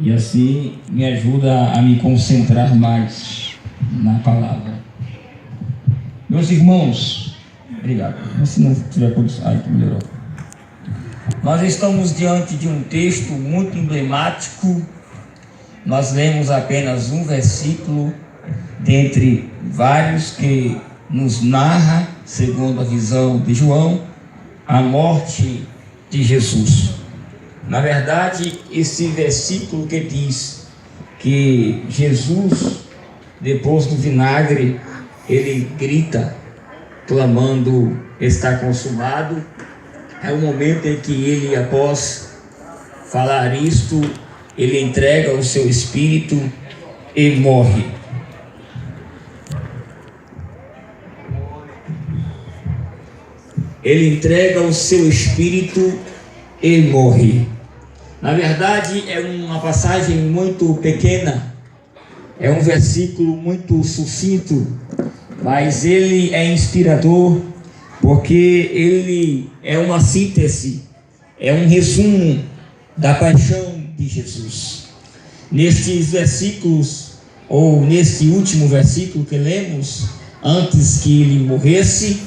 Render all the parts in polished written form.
E assim me ajuda a me concentrar mais na palavra. Meus irmãos, obrigado. Se não tiver condição, melhorou. Nós estamos diante de um texto muito emblemático. Nós lemos apenas um versículo dentre vários que nos narra, segundo a visão de João, a morte de Jesus. Na verdade, esse versículo que diz que Jesus, depois do vinagre, ele grita, clamando, está consumado, é o momento em que ele, após falar isto, ele entrega o seu espírito e morre. Ele entrega o seu espírito e morre. Na verdade, é uma passagem muito pequena, é um versículo muito sucinto, mas ele é inspirador, porque ele é uma síntese, é um resumo da paixão de Jesus. Nestes versículos, ou neste último versículo que lemos, antes que ele morresse,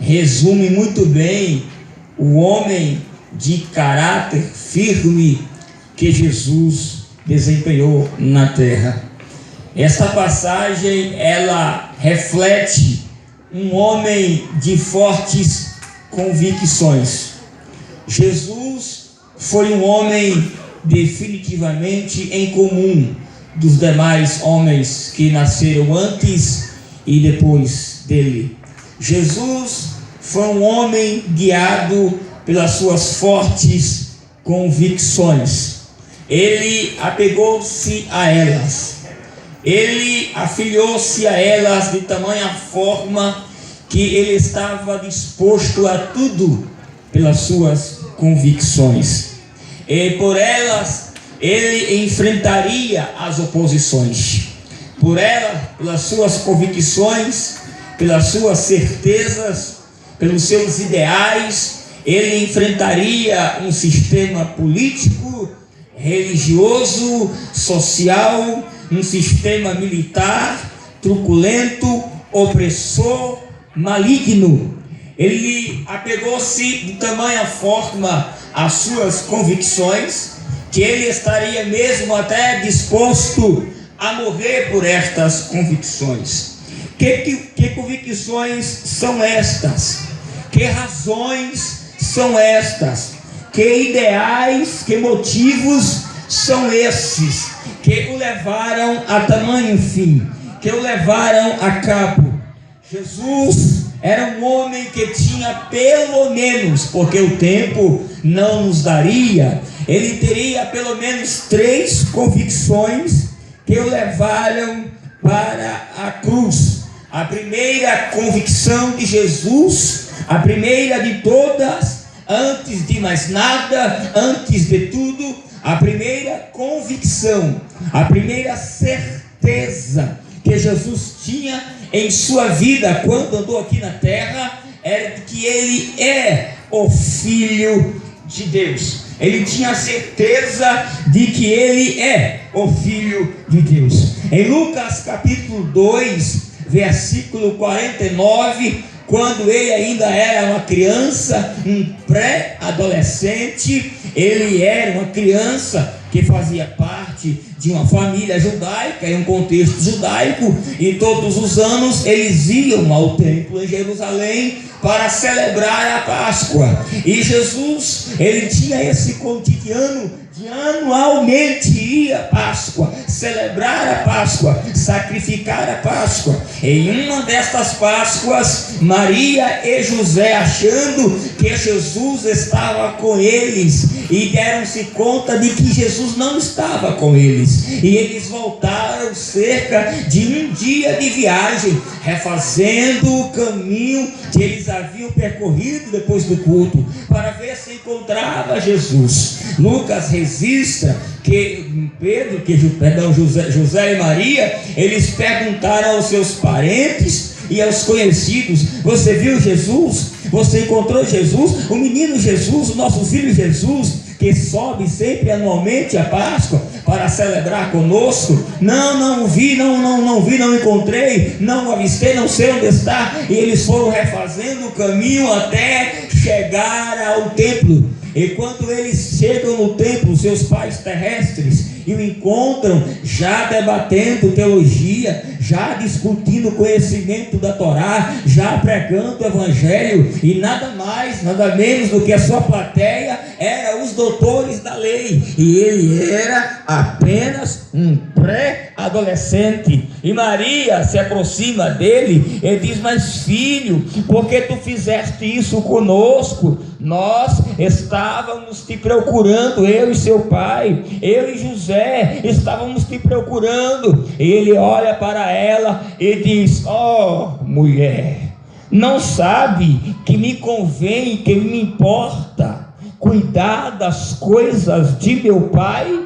resume muito bem o homem de caráter firme que Jesus desempenhou na terra. Esta passagem, ela reflete um homem de fortes convicções. Jesus foi um homem definitivamente em comum dos demais homens que nasceram antes e depois dele. Jesus foi um homem guiado pelas suas fortes convicções. Ele apegou-se a elas. Ele afiliou-se a elas de tamanha forma que ele estava disposto a tudo pelas suas convicções. E por elas ele enfrentaria as oposições. Por elas, pelas suas convicções, pelas suas certezas, pelos seus ideais, ele enfrentaria um sistema político, religioso, social, um sistema militar, truculento, opressor, maligno. Ele apegou-se de tamanha forma às suas convicções, que ele estaria mesmo até disposto a morrer por estas convicções. Que convicções são estas? Que razões são estas? Que ideais, que motivos são esses que o levaram a tamanho fim, que o levaram a cabo? Jesus era um homem que tinha pelo menos, porque o tempo não nos daria, ele teria pelo menos 3 convicções que o levaram para a cruz. A primeira convicção de Jesus, a primeira de todas, antes de mais nada, antes de tudo, a primeira convicção, a primeira certeza que Jesus tinha em sua vida quando andou aqui na terra, era que ele é o Filho de Deus. Ele tinha certeza de que ele é o Filho de Deus. Em Lucas capítulo 2, versículo 49, quando ele ainda era uma criança, um pré-adolescente, ele era uma criança que fazia parte de uma família judaica, em um contexto judaico, e todos os anos eles iam ao templo em Jerusalém para celebrar a Páscoa. E Jesus, ele tinha esse cotidiano de anualmente ir à Páscoa, celebrar a Páscoa, sacrificar a Páscoa. Em uma destas Páscoas, Maria e José, achando que Jesus estava com eles, e deram-se conta de que Jesus não estava com eles, e eles voltaram cerca de um dia de viagem, refazendo o caminho que eles haviam percorrido depois do culto, para ver se encontrava Jesus. Lucas registra que José e Maria, eles perguntaram aos seus parentes e aos conhecidos: você viu Jesus? Você encontrou Jesus? O menino Jesus, o nosso filho Jesus, que sobe sempre anualmente a Páscoa para celebrar conosco? Não vi, não encontrei, não avistei, não sei onde está. E eles foram refazendo o caminho até chegar ao templo. E quando eles chegam no templo, seus pais terrestres, e o encontram já debatendo teologia, já discutindo o conhecimento da Torá, já pregando o Evangelho, e nada mais, nada menos do que a sua plateia era os doutores da lei, e ele era apenas um pré-adolescente. E Maria se aproxima dele e diz: mas filho, por que tu fizeste isso conosco? Nós estávamos te procurando, eu e seu pai, eu e José, estávamos te procurando. E ele olha para ela e diz: ó mulher, não sabe que me convém, que me importa cuidar das coisas de meu pai?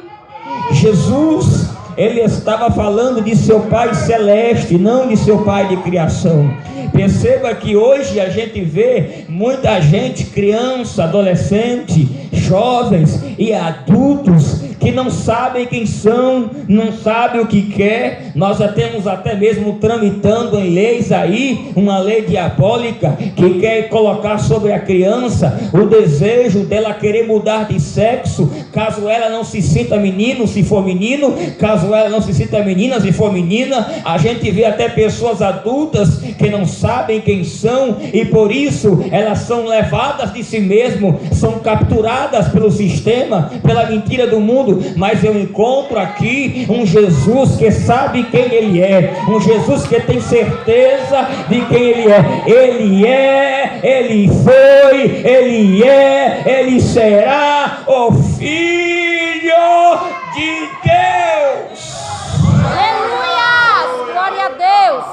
Jesus, ele estava falando de seu pai celeste, não de seu pai de criação. Perceba que hoje a gente vê muita gente, criança, adolescente, jovens e adultos, que não sabem quem são, não sabem o que quer. Nós já temos até mesmo tramitando em leis aí, uma lei diabólica que quer colocar sobre a criança o desejo dela querer mudar de sexo, caso ela não se sinta menino, se for menino, caso ela não se sinta menina, se for menina. A gente vê até pessoas adultas que não sabem quem são, e por isso elas são levadas de si mesmo, são capturadas pelo sistema, pela mentira do mundo. Mas eu encontro aqui um Jesus que sabe quem ele é, um Jesus que tem certeza de quem ele é, ele foi, ele é, ele será o Filho de Deus. Aleluia! Glória a Deus!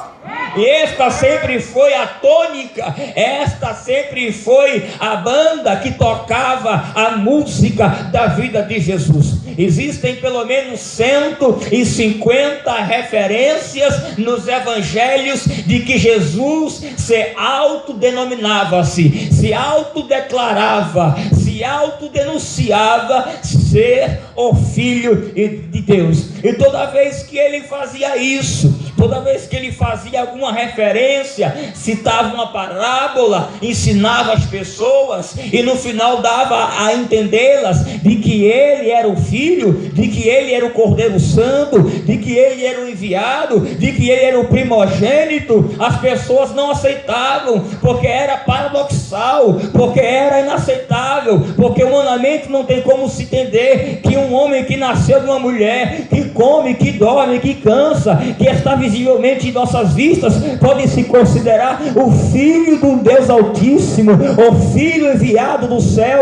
E esta sempre foi a tônica, esta sempre foi a banda que tocava a música da vida de Jesus. Existem pelo menos 150 referências nos evangelhos de que Jesus se autodenominava-se, se autodeclarava, se autodenunciava ser o Filho de Deus. E toda vez que ele fazia isso, toda vez que ele fazia alguma referência, citava uma parábola, ensinava as pessoas e no final dava a entendê-las de que ele era o Filho, de que ele era o Cordeiro Santo, de que ele era o enviado, de que ele era o primogênito, as pessoas não aceitavam, porque era paradoxal, porque era inaceitável, porque humanamente não tem como se entender que um homem que nasceu de uma mulher, que come, que dorme, que cansa, que está visivelmente em nossas vistas, pode se considerar o Filho do Deus Altíssimo, o Filho enviado do céu,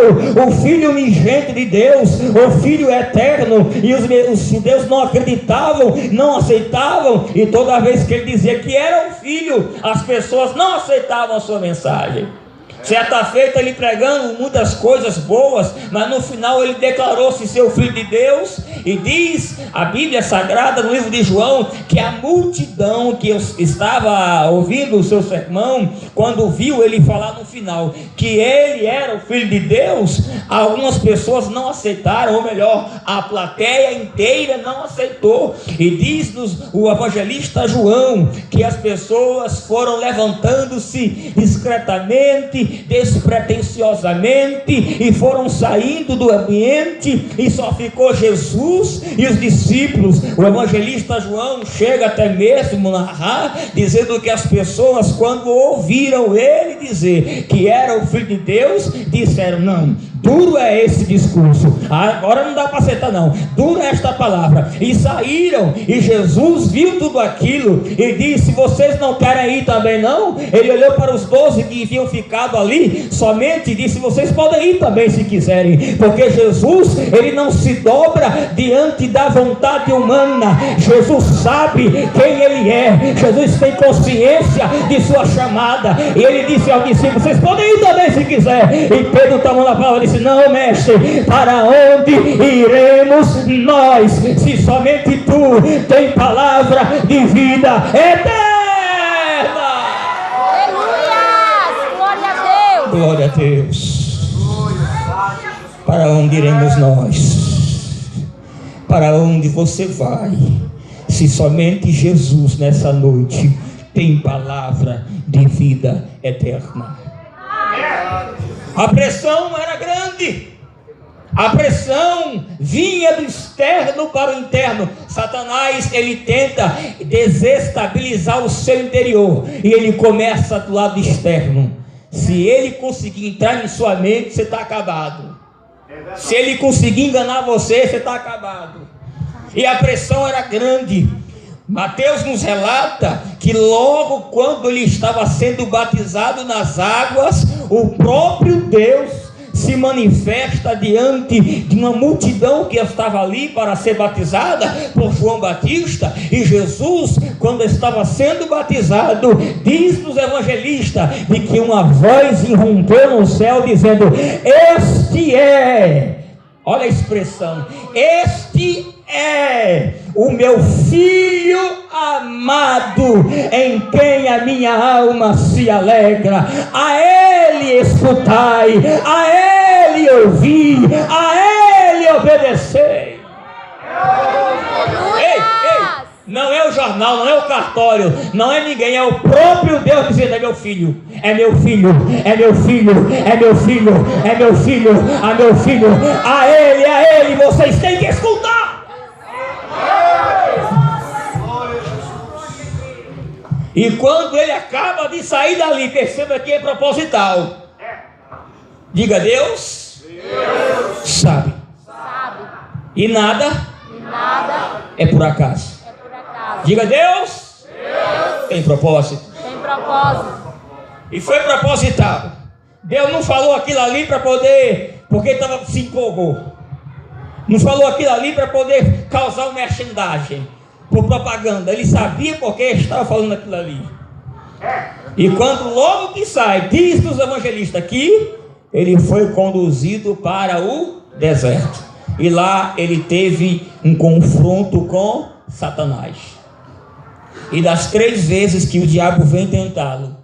o Filho unigênito de Deus, o Filho eterno. E os judeus não acreditavam, não aceitavam, e toda vez que ele dizia que era o Filho, as pessoas não aceitavam a sua mensagem. Certa feita ele pregando muitas coisas boas, mas no final ele declarou-se ser o Filho de Deus. E diz a Bíblia Sagrada no livro de João que a multidão que estava ouvindo o seu sermão, quando viu ele falar no final que ele era o Filho de Deus, algumas pessoas não aceitaram, ou melhor, a plateia inteira não aceitou. E diz-nos o evangelista João que as pessoas foram levantando-se discretamente, despretensiosamente, e foram saindo do ambiente, e só ficou Jesus e os discípulos. O evangelista João chega até mesmo a narrar, dizendo que as pessoas, quando ouviram ele dizer que era o Filho de Deus, disseram: não, duro é esse discurso, agora não dá para aceitar não, dura esta palavra. E saíram, e Jesus viu tudo aquilo e disse: vocês não querem ir também não? Ele olhou para os 12 que haviam ficado ali somente e disse: vocês podem ir também se quiserem, porque Jesus, ele não se dobra diante da vontade humana. Jesus sabe quem ele é, Jesus tem consciência de sua chamada, e ele disse aos discípulos: vocês podem ir também se quiser. E Pedro tomou na palavra e disse: não, mestre, para onde iremos nós, se somente tu tem palavra de vida eterna? Aleluia! Glória a Deus! Glória a Deus. Para onde iremos nós? Para onde você vai? Se somente Jesus nessa noite tem palavra de vida eterna. A pressão era grande. A pressão vinha do externo para o interno. Satanás, ele tenta desestabilizar o seu interior, e ele começa do lado externo. Se ele conseguir entrar em sua mente, você está acabado. Se ele conseguir enganar você, você está acabado. E a pressão era grande. Mateus nos relata que logo quando ele estava sendo batizado nas águas, o próprio Deus se manifesta diante de uma multidão que estava ali para ser batizada por João Batista. E Jesus, quando estava sendo batizado, diz nos evangelistas de que uma voz irrompeu no céu dizendo: este é, olha a expressão, este é o meu filho amado, em quem a minha alma se alegra. A ele escutai, a ele ouvi, a ele obedecei. Ei, não é o jornal, não é o cartório, não é ninguém, é o próprio Deus dizendo: é meu filho, é meu filho, é meu filho, é meu filho, é meu filho, a meu filho, a ele, vocês têm que escutar. E quando ele acaba de sair dali, perceba que é proposital. Diga: Deus sabe. E nada é por acaso. Diga: Deus tem propósito. E foi proposital. Deus não falou aquilo ali para poder, porque se empolgou. Não falou aquilo ali para poder causar um merchandising, por propaganda. Ele sabia porque estava falando aquilo ali. E quando logo que sai, diz nos evangelistas que ele foi conduzido para o deserto, e lá ele teve um confronto com Satanás. E das 3 vezes que o diabo vem tentá-lo,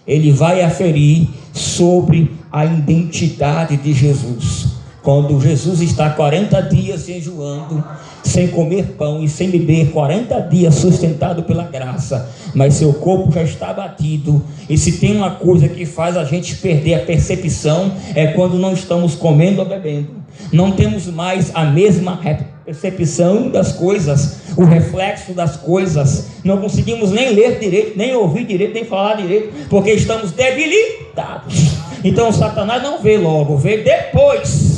ele vai aferir sobre a identidade de Jesus. Quando Jesus está 40 dias jejuando, sem comer pão e sem beber, 40 dias sustentado pela graça, mas seu corpo já está abatido. E se tem uma coisa que faz a gente perder a percepção, é quando não estamos comendo ou bebendo. Não temos mais a mesma percepção das coisas, o reflexo das coisas. Não conseguimos nem ler direito, nem ouvir direito, nem falar direito, porque estamos debilitados. Então Satanás não vê logo, vê depois.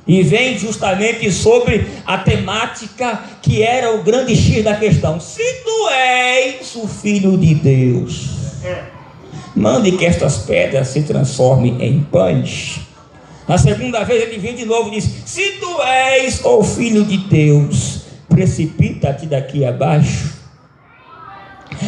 E vem justamente sobre a temática que era o grande X da questão. Se tu és o Filho de Deus, mande que estas pedras se transformem em pães. Na segunda vez ele vem de novo e diz: se tu és o Filho de Deus, precipita-te daqui abaixo.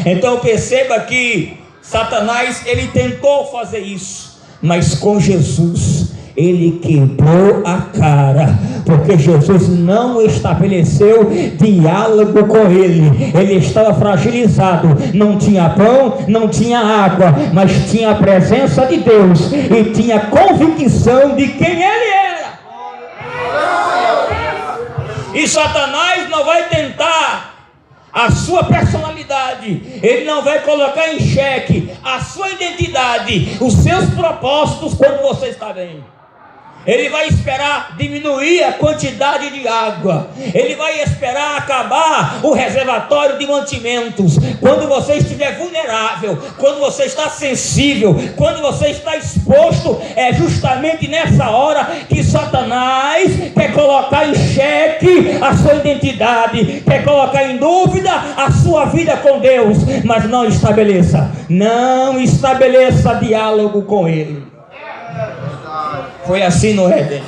Então perceba que Satanás, ele tentou fazer isso, mas com Jesus ele quebrou a cara, porque Jesus não estabeleceu diálogo com ele. Ele estava fragilizado, não tinha pão, não tinha água, mas tinha a presença de Deus e tinha convicção de quem ele era. E Satanás não vai tentar a sua personalidade, ele não vai colocar em xeque a sua identidade, os seus propósitos quando você está bem. Ele vai esperar diminuir a quantidade de água, ele vai esperar acabar o reservatório de mantimentos. Quando você estiver vulnerável, quando você está sensível, quando você está exposto, é justamente nessa hora que Satanás quer colocar em xeque a sua identidade, quer colocar em dúvida a sua vida com Deus. Mas não estabeleça diálogo com ele. Foi assim no Éden.